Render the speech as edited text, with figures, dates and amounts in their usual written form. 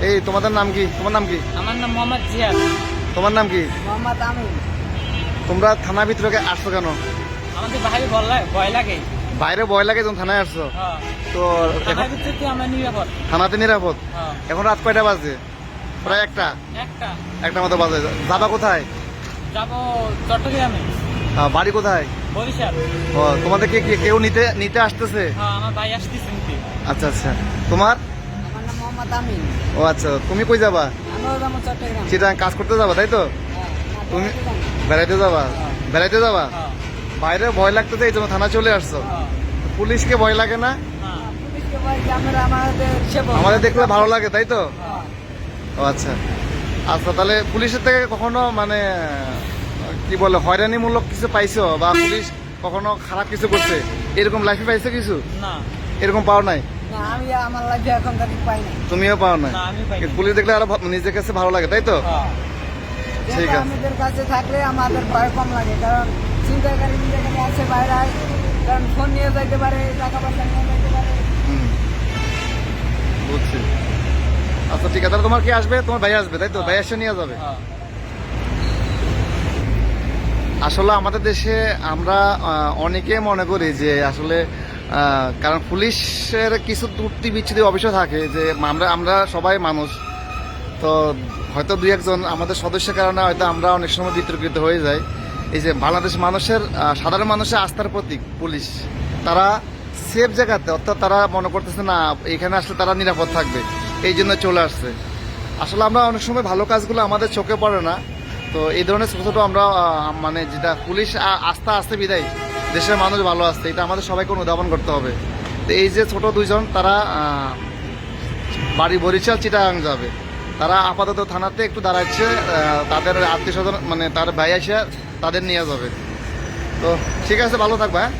এই তোমাদের নাম কি? তোমার নাম কি? আমার নাম মোহাম্মদ জিয়াদ। তোমার নাম কি? মোহাম্মদ আমিন। তোমরা থানা ভিতরে আসছো কেন? আমাদের বাইরে ভয় লাগে। বাইরে ভয় লাগে যখন থানায় আসছো? হ্যাঁ। তো থানার ভিতরে কি আমরা নিরাপদ? থানাতে নিরাপদ? হ্যাঁ। এখন রাত কয়টা বাজে? প্রায় একটা মতো বাজে। যাবা কোথায়? যাবো চট্টগ্রামে। বাড়ি কোথায়? বরিশাল। ও, তোমাদেরকে কেউ নিতে নিতে আসতেছে? হ্যাঁ, আমার ভাই আসতেছে নিতে। আচ্ছা আচ্ছা। তোমার? আমার নাম মোহাম্মদ আমিন। ও আচ্ছা, তুমি কই যাবা? আমিও যাবো চট্টগ্রাম। চিটাং কাজ করতে যাবা, তাই তো? তুমি বেড়াইতে যাবা? বেড়াইতে যাবা? বাইরে ভয় লাগতেছে, এই জন্য থানা চলে আসছো। পুলিশকে ভয় লাগে না? আমাদের দেখলে ভালো লাগে, তাই তো? ও আচ্ছা আচ্ছা। তাহলে পুলিশের থেকে কখনো মানে কি বলে হয়রানিমূলক কিছু পাইছো, বা পুলিশ কখনো খারাপ কিছু করছে এরকম লাইফে পাইছো কিছু? না, এরকম পাও নাই? আমি আমার লাইফে এখন পাই নাই। তুমিও পাও নাই? না, আমি পাই নাই। পুলিশ দেখলে আরো নিজের কাছে ভালো লাগে, তাই তো? ঠিক আছে। আমাদের কাছে থাকলে আমাদের ভয় কম লাগে, কারণ চিন্তাকারী আছে বাইরে, কারণ ফোন নিয়ে যাইতে পারে, টাকা পয়সা নিয়ে যাইতে পারে। বুঝছি। আচ্ছা ঠিক আছে, তাহলে তোমার কি আসবে? তোমার ভাই আসবে, তাই তো? ভাই এসে নিয়ে যাবে। আসলে আমাদের দেশে আমরা অনেকে মনে করি যে আসলে কারণ পুলিশের কিছু ত্রুটি বিচ্ছুতি অবশ্য থাকে, যে আমরা সবাই মানুষ, তো হয়তো দুই একজন আমাদের সদস্যের কারণে হয়তো আমরা অনেক সময় বিতর্কিত হয়ে যাই। এই যে বাংলাদেশ মানুষের সাধারণ মানুষের আস্থার প্রতীক পুলিশ, তারা সেফ জায়গাতে, অর্থাৎ তারা মনে করতেছে না এখানে আসলে তারা নিরাপদ থাকবে, এই জন্য চলে আসছে। আসলে আমরা অনেক সময় ভালো কাজগুলো আমাদের চোখে পড়ে না, তো এই ধরনের ছোটো ছোটো আমরা মানে যেটা পুলিশ আস্থা আসতে বিদায় দেশের মানুষ ভালো আসছে, এটা আমাদের সবাইকে অনুধাবন করতে হবে। তো এই যে ছোট দুইজন, তারা বাড়ি বরিশাল চিটাগাং যাবে, তারা আপাতত থানাতে একটু দাঁড়াচ্ছে, তাদের আত্মীয় স্বজন মানে তার ভাই এসে তাদের নিয়ে যাবে। তো ঠিক আছে, ভালো থাকবে। হ্যাঁ।